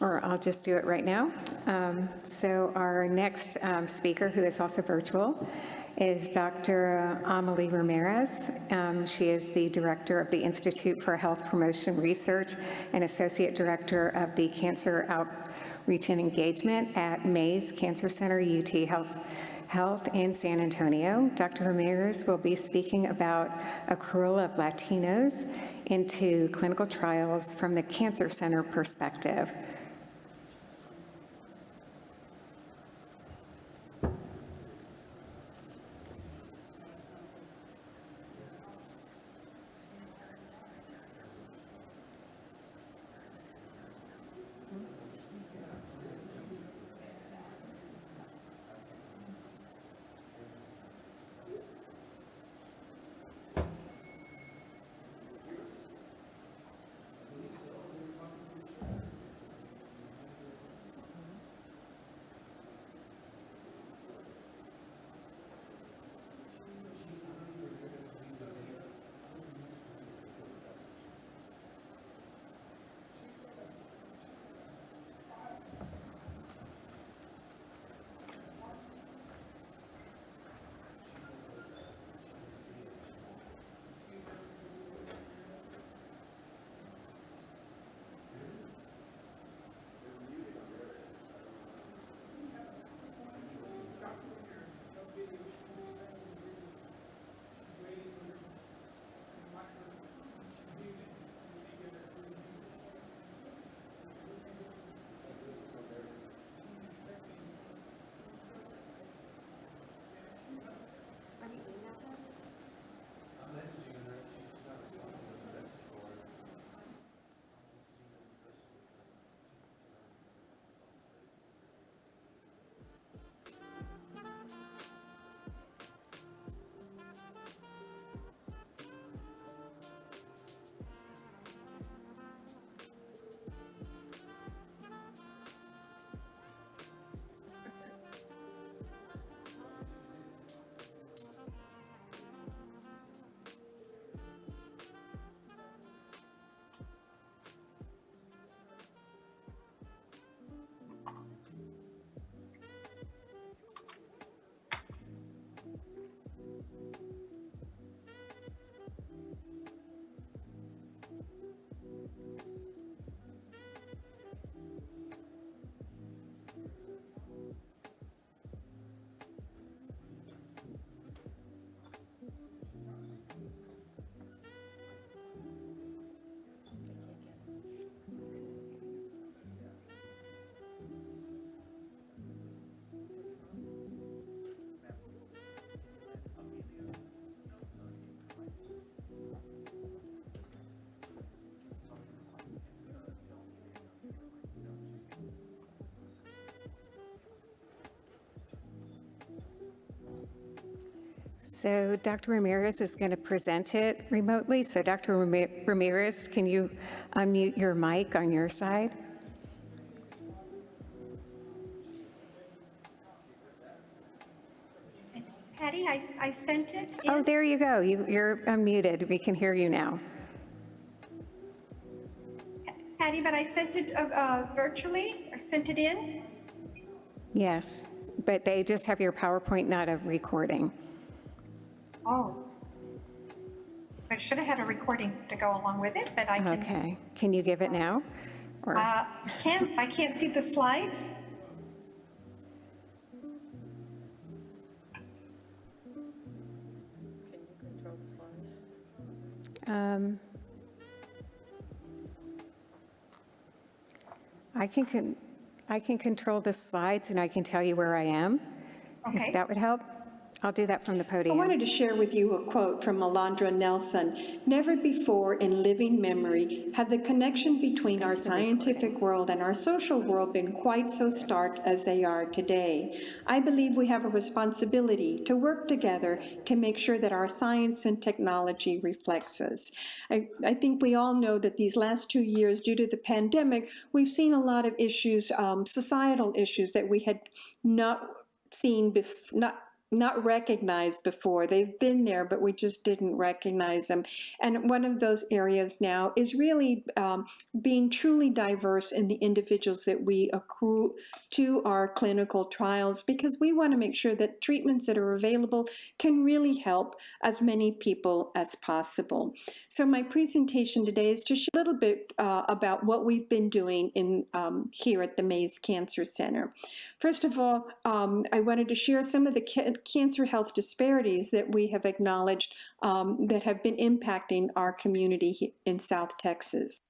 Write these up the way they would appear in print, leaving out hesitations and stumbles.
or I'll just do it right now. So our next speaker, who is also virtual, is Dr. Amelie Ramirez. She is the director of the Institute for Health Promotion Research and associate director of the Cancer Outreach and Engagement at Mays Cancer Center, UT Health in San Antonio. Dr. Ramirez will be speaking about accrual of Latinos into clinical trials from the Cancer Center perspective. So Dr. Ramirez is going to present it remotely. So Dr. Ramirez, can you unmute your mic on your side? Patty, I sent it in. Oh, there you go. You're unmuted. We can hear you now. Patty, but I sent it virtually. I sent it in. Yes, but they just have your PowerPoint, not a recording. Oh. I should have had a recording to go along with it, but I can. Okay. Can you give it now? Or I can't see the slides. I can control the slides and I can tell you where I am. Okay. If that would help. I'll do that from the I podium. wanted to share with you a quote from Alondra Nelson. Never before in living memory have the connection between our scientific world and our social world been quite so stark as they are today. I believe we have a responsibility to work together to make sure that our science and technology reflects us. I think we all know that these last 2 years, due to the pandemic, we've seen a lot of issues, societal issues that we had not seen before, not recognized before. They've been there, but we just didn't recognize them. And one of those areas now is really being truly diverse in the individuals that we accrue to our clinical trials, because we want to make sure that treatments that are available can really help as many people as possible. So my presentation today is to share a little bit about what we've been doing in here at the Mays Cancer Center. First of all, I wanted to share some of the cancer health disparities that we have acknowledged that have been impacting our community in South Texas.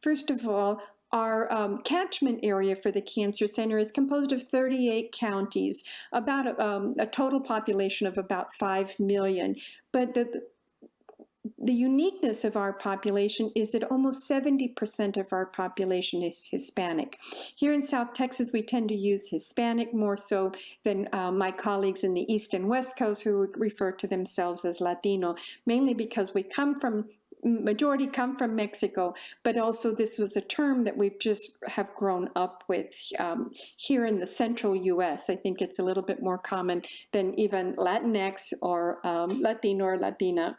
First of all, our catchment area for the Cancer Center is composed of 38 counties, about a total population of about 5 million. But the uniqueness of our population is that almost 70% of our population is Hispanic. Here in South Texas, we tend to use Hispanic more so than my colleagues in the East and West Coast, who refer to themselves as Latino, mainly because majority come from Mexico, but also this was a term that we've just have grown up with here in the central US. I think it's a little bit more common than even Latinx or Latino or Latina.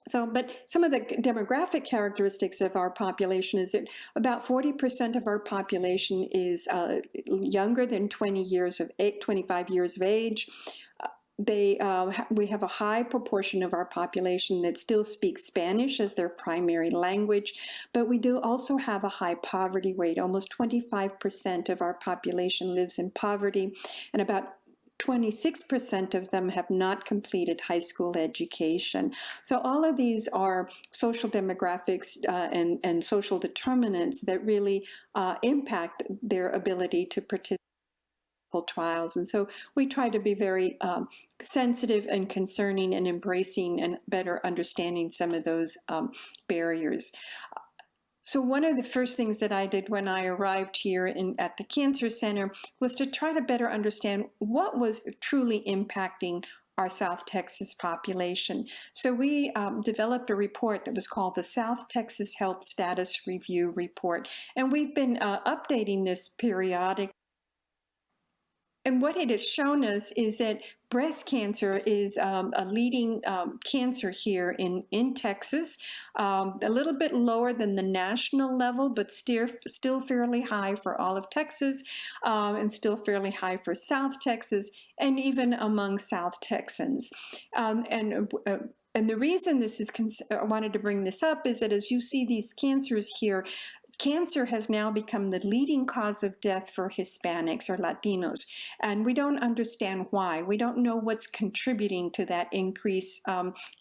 So, but some of the demographic characteristics of our population is that about 40% of our population is younger than 25 years of age. We have a high proportion of our population that still speaks Spanish as their primary language, but we do also have a high poverty rate. Almost 25% of our population lives in poverty, and about 26% of them have not completed high school education. So all of these are social demographics and social determinants that really impact their ability to participate in trials. And so we try to be very sensitive and concerning and embracing and better understanding some of those barriers. So one of the first things that I did when I arrived here at the Cancer Center was to try to better understand what was truly impacting our South Texas population. So we developed a report that was called the South Texas Health Status Review Report, and we've been updating this periodically. And what it has shown us is that breast cancer is a leading cancer here in Texas, a little bit lower than the national level, but still fairly high for all of Texas, and still fairly high for South Texas, and even among South Texans. And the reason I wanted to bring this up is that as you see these cancers here, cancer has now become the leading cause of death for Hispanics or Latinos, and we don't understand why. We don't know what's contributing to that increase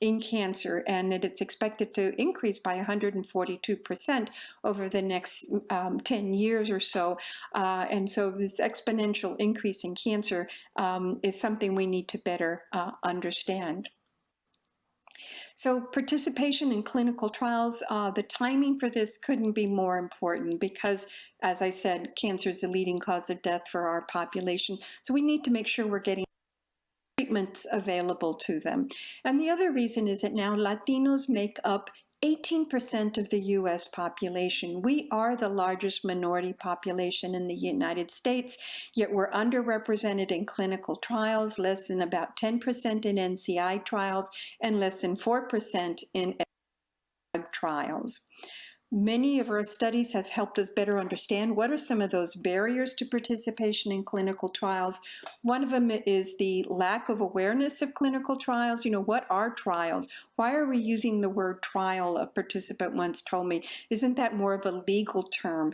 in cancer, and that it's expected to increase by 142% over the next 10 years or so. And so this exponential increase in cancer is something we need to better understand. So participation in clinical trials, the timing for this couldn't be more important because, as I said, cancer is the leading cause of death for our population. So we need to make sure we're getting treatments available to them. And the other reason is that now Latinos make up 18% of the U.S. population. We are the largest minority population in the United States, yet we're underrepresented in clinical trials, less than about 10% in NCI trials, and less than 4% in drug trials. Many of our studies have helped us better understand what are some of those barriers to participation in clinical trials. One of them is the lack of awareness of clinical trials. You know, what are trials? Why are we using the word trial? A participant once told me, isn't that more of a legal term?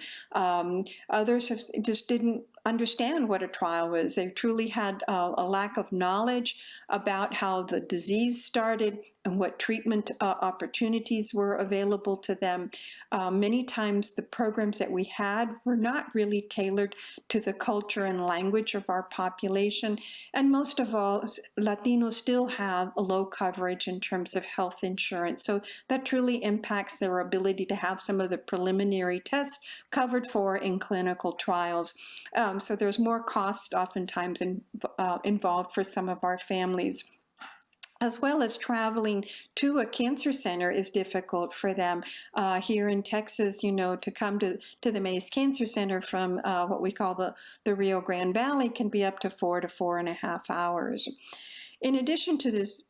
Others just didn't understand what a trial was. They truly had a lack of knowledge about how the disease started and what treatment opportunities were available to them. Many times the programs that we had were not really tailored to the culture and language of our population. And most of all, Latinos still have a low coverage in terms of health insurance. So that truly impacts their ability to have some of the preliminary tests covered for in clinical trials. So there's more cost oftentimes involved for some of our families. as well as traveling to a cancer center is difficult for them. Here in Texas, to come to the Mays Cancer Center from what we call the Rio Grande Valley can be up to 4 to 4.5 hours. In addition to this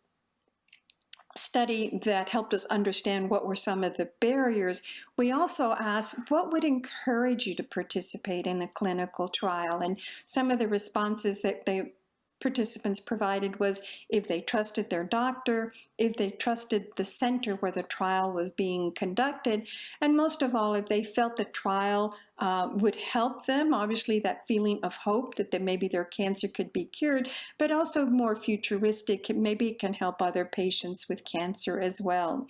study that helped us understand what were some of the barriers, we also asked what would encourage you to participate in a clinical trial. And some of the responses that participants provided was if they trusted their doctor, if they trusted the center where the trial was being conducted, and most of all, if they felt the trial would help them. Obviously, that feeling of hope that maybe their cancer could be cured, but also more futuristic, maybe it can help other patients with cancer as well.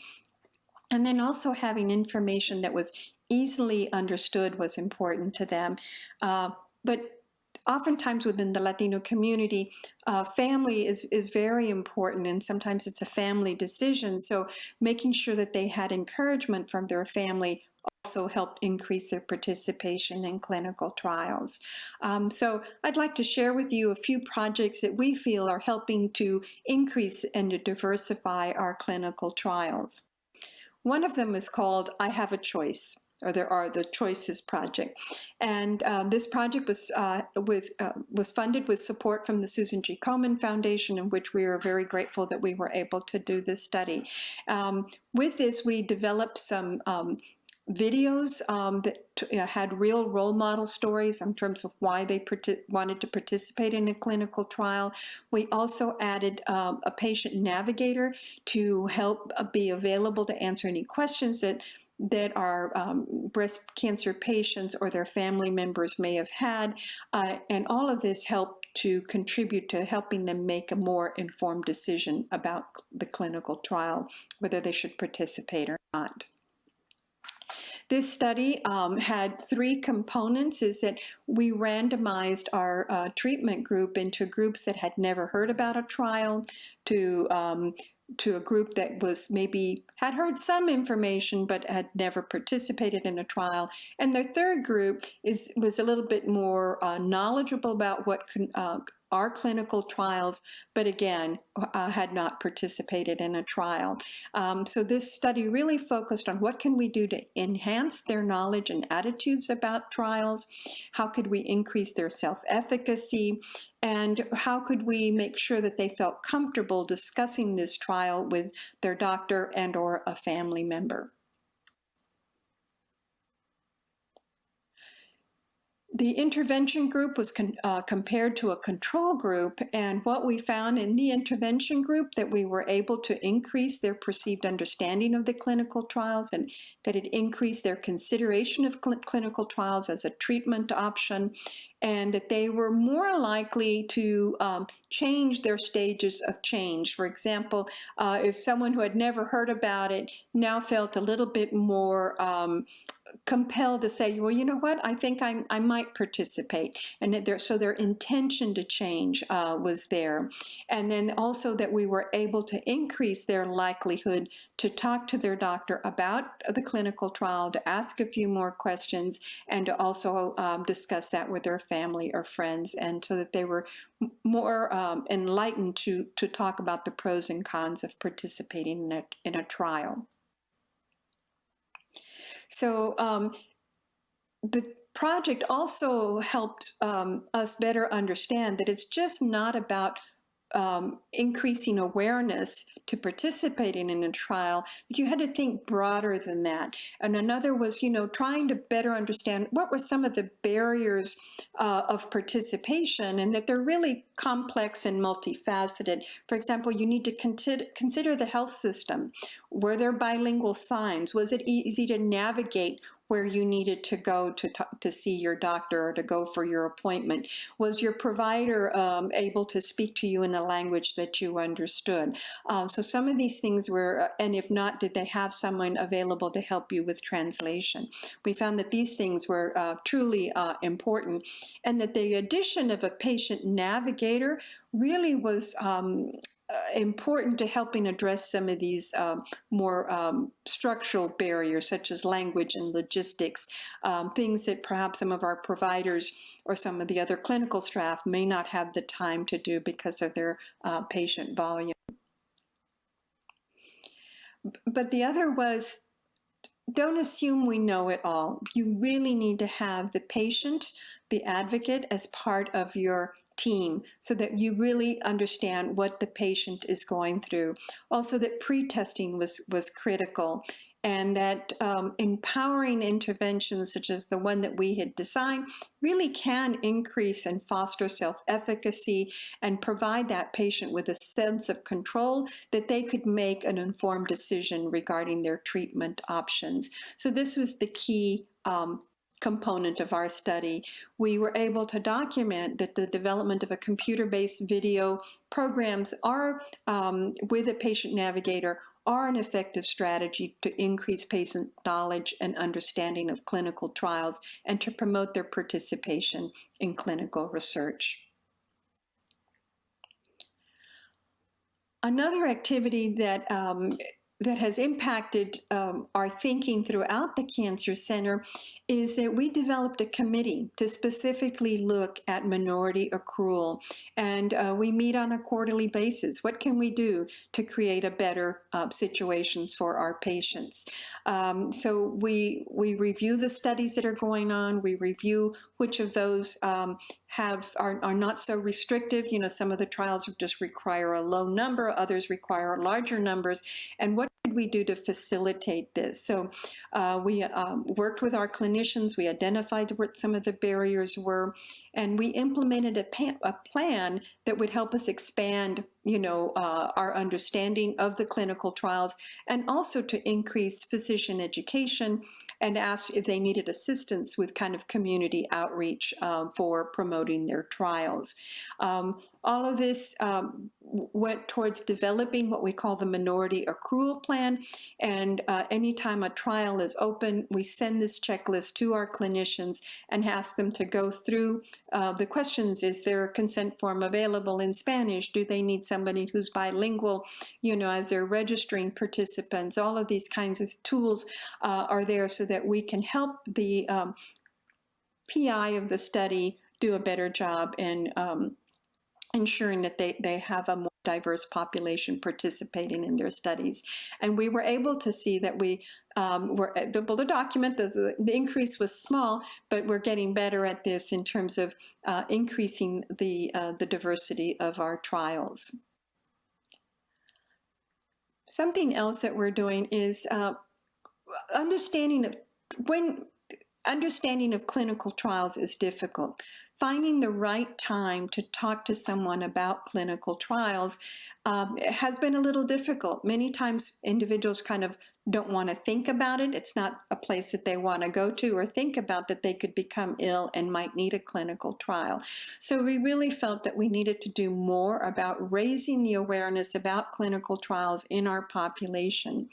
And then also having information that was easily understood was important to them. But oftentimes within the Latino community, family is very important, and sometimes it's a family decision. So making sure that they had encouragement from their family also helped increase their participation in clinical trials. So I'd like to share with you a few projects that we feel are helping to increase and to diversify our clinical trials. One of them is called I Have a Choice, or there are the Choices Project. And this project was funded with support from the Susan G. Komen Foundation, in which we are very grateful that we were able to do this study. With this, we developed some videos that had real role model stories in terms of why they wanted to participate in a clinical trial. We also added a patient navigator to help be available to answer any questions that our breast cancer patients or their family members may have had. And all of this helped to contribute to helping them make a more informed decision about the clinical trial, whether they should participate or not. This study had 3 components, is that we randomized our treatment group into groups that had never heard about a trial, to a group that was maybe had heard some information but had never participated in a trial. And the third group was a little bit more knowledgeable about what are clinical trials, but again, had not participated in a trial. So this study really focused on what can we do to enhance their knowledge and attitudes about trials, how could we increase their self-efficacy, and how could we make sure that they felt comfortable discussing this trial with their doctor and or a family member. The intervention group was compared to a control group, and what we found in the intervention group that we were able to increase their perceived understanding of the clinical trials, and that it increased their consideration of clinical trials as a treatment option, and that they were more likely to change their stages of change. For example, if someone who had never heard about it now felt a little bit more compelled to say, well, you know what, I think I might participate. And so their intention to change was there. And then also that we were able to increase their likelihood to talk to their doctor about the clinical trial, to ask a few more questions, and to also discuss that with their family or friends, and so that they were more enlightened to talk about the pros and cons of participating in a trial. So the project also helped us better understand that it's just not about increasing awareness to participating in a trial, but you had to think broader than that. And another was, trying to better understand what were some of the barriers of participation, and that they're really complex and multifaceted. For example, you need to consider the health system. Were there bilingual signs? Was it easy to navigate where you needed to go to see your doctor or to go for your appointment? Was your provider able to speak to you in a language that you understood? So some of these things were, and if not, did they have someone available to help you with translation? We found that these things were truly important, and that the addition of a patient navigator really was important to helping address some of these more structural barriers, such as language and logistics, things that perhaps some of our providers or some of the other clinical staff may not have the time to do because of their patient volume. But the other was, don't assume we know it all. You really need to have the patient, the advocate, as part of your team so that you really understand what the patient is going through. Also, that pre-testing was critical, and that empowering interventions such as the one that we had designed really can increase and foster self-efficacy and provide that patient with a sense of control that they could make an informed decision regarding their treatment options. So this was the key component of our study. We were able to document that the development of a computer-based video programs are, with a patient navigator, are an effective strategy to increase patient knowledge and understanding of clinical trials and to promote their participation in clinical research. Another activity that that has impacted our thinking throughout the Cancer Center is that we developed a committee to specifically look at minority accrual. And we meet on a quarterly basis. What can we do to create a better situations for our patients? So we review the studies that are going on. We review which of those are not so restrictive. You know, some of the trials just require a low number, others require larger numbers. And what did we do to facilitate this? So we worked with our clinicians. We identified what some of the barriers were, and we implemented a plan that would help us expand, you know, our understanding of the clinical trials, and also to increase physician education and ask if they needed assistance with kind of community outreach for promoting their trials. All of this went towards developing what we call the minority accrual plan. And anytime a trial is open, we send this checklist to our clinicians and ask them to go through the questions. Is there a consent form available in Spanish? Do they need somebody who's bilingual, you know, as they're registering participants? All of these kinds of tools are there so that we can help the PI of the study do a better job in ensuring that they have a more diverse population participating in their studies. And we were able to see that we were able to document that the increase was small, but we're getting better at this in terms of increasing the diversity of our trials. Something else that we're doing is understanding of clinical trials is difficult. Finding the right time to talk to someone about clinical trials has been a little difficult. Many times individuals kind of don't want to think about it. It's not a place that they want to go to or think about that they could become ill and might need a clinical trial. So we really felt that we needed to do more about raising the awareness about clinical trials in our population.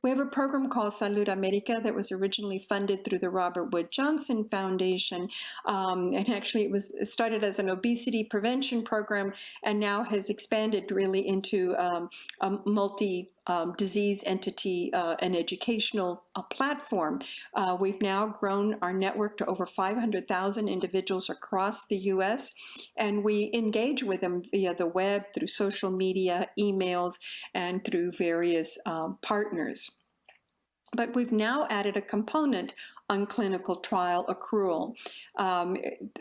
We have a program called Salud America that was originally funded through the Robert Wood Johnson Foundation. And actually it was started as an obesity prevention program and now has expanded really into a multi-disease entity and educational platform. We've now grown our network to over 500,000 individuals across the U.S., and we engage with them via the web, through social media, emails, and through various partners. But we've now added a component on clinical trial accrual.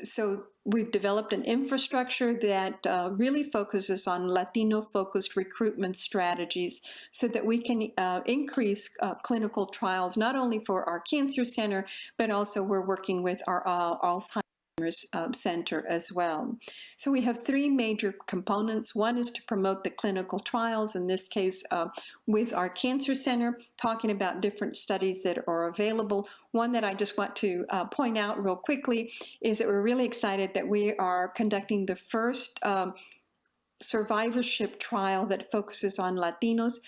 So we've developed an infrastructure that really focuses on Latino-focused recruitment strategies so that we can increase clinical trials, not only for our cancer center, but also we're working with our Alzheimer's Center as well. So we have three major components. One is to promote the clinical trials, in this case with our cancer center, talking about different studies that are available. One that I just want to point out real quickly is that we're really excited that we are conducting the first survivorship trial that focuses on Latinos,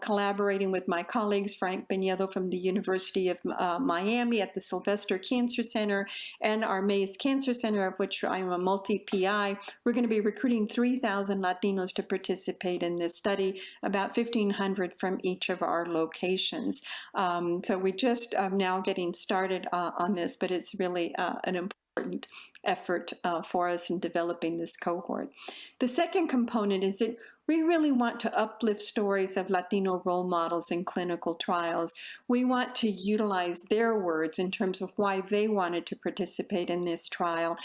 collaborating with my colleagues, Frank Benedo from the University of Miami at the Sylvester Cancer Center and our Mays Cancer Center, of which I'm a multi-PI. We're going to be recruiting 3,000 Latinos to participate in this study, about 1,500 from each of our locations. So we just now getting started on this, but it's really an important important effort for us in developing this cohort. The second component is that we really want to uplift stories of Latino role models in clinical trials. We want to utilize their words in terms of why they wanted to participate in this trial,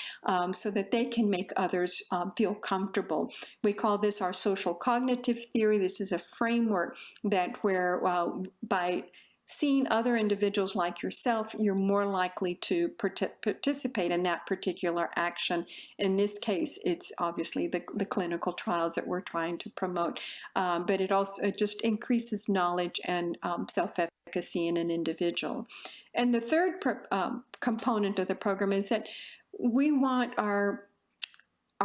so that they can make others feel comfortable. We call this our social cognitive theory. This is a framework that where by seeing other individuals like yourself, you're more likely to participate in that particular action. In this case, it's obviously the clinical trials that we're trying to promote, but it just increases knowledge and self-efficacy in an individual. And the third component of the program is that we want our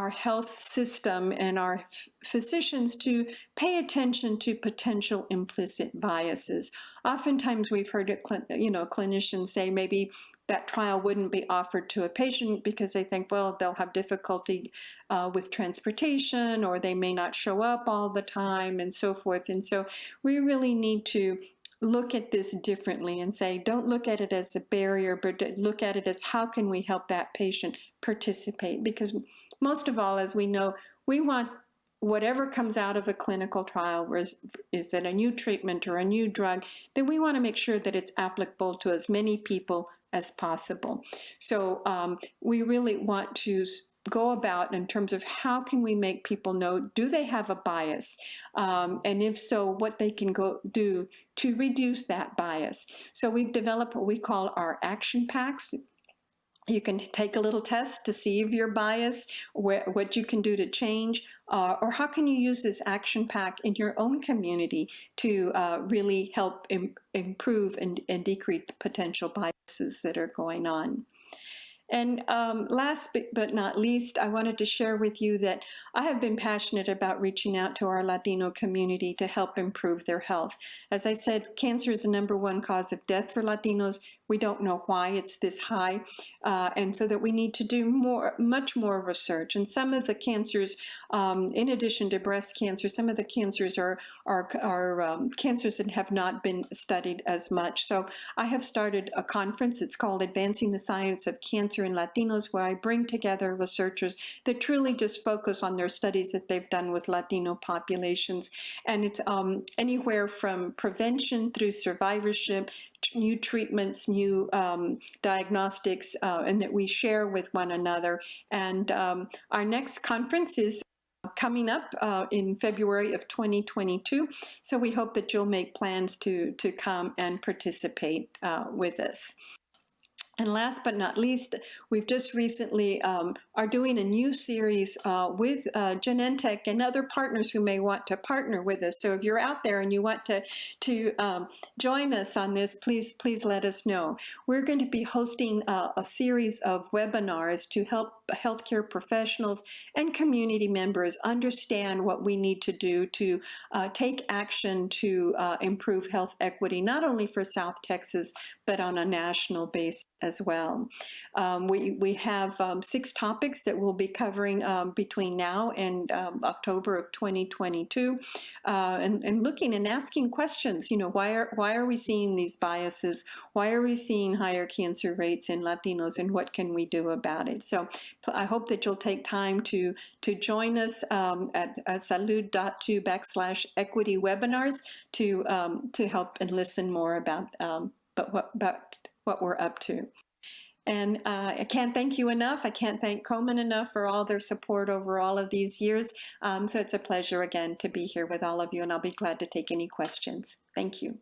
health system and our physicians to pay attention to potential implicit biases. Oftentimes we've heard clinicians say maybe that trial wouldn't be offered to a patient because they think, well, they'll have difficulty with transportation, or they may not show up all the time, and so forth. And so we really need to look at this differently and say, don't look at it as a barrier, but look at it as how can we help that patient participate? Because most of all, as we know, we want whatever comes out of a clinical trial, is it a new treatment or a new drug, then we want to make sure that it's applicable to as many people as possible. So we really want to go about in terms of how can we make people know, do they have a bias? And if so, what they can go do to reduce that bias. So we've developed what we call our action packs. You can take a little test to see if you're biased, what you can do to change, or how can you use this action pack in your own community to really help improve and decrease potential biases that are going on. And last but not least, I wanted to share with you that I have been passionate about reaching out to our Latino community to help improve their health. As I said, cancer is the #1 cause of death for Latinos. We don't know why it's this high, and so that we need to do much more research. And some of the cancers, in addition to breast cancer, some of the cancers are cancers that have not been studied as much. So I have started a conference. It's called Advancing the Science of Cancer in Latinos, where I bring together researchers that truly just focus on their studies that they've done with Latino populations. And it's anywhere from prevention through survivorship, new treatments, new diagnostics, and that we share with one another. And our next conference is coming up in February of 2022. So we hope that you'll make plans to come and participate with us. And last but not least, we've just recently are doing a new series with Genentech and other partners who may want to partner with us. So if you're out there and you want to join us on this, please let us know. We're going to be hosting a series of webinars to help healthcare professionals and community members understand what we need to do to take action to improve health equity, not only for South Texas, but on a national basis as well. We have 6 topics that we'll be covering between now and October of 2022, and looking and asking questions. Why are we seeing these biases? Why are we seeing higher cancer rates in Latinos, and what can we do about it? So I hope that you'll take time to join us at salud.to/equity webinars to help and listen more about what we're up to. And I can't thank you enough. I can't thank Komen enough for all their support over all of these years. So it's a pleasure again to be here with all of you, and I'll be glad to take any questions. Thank you.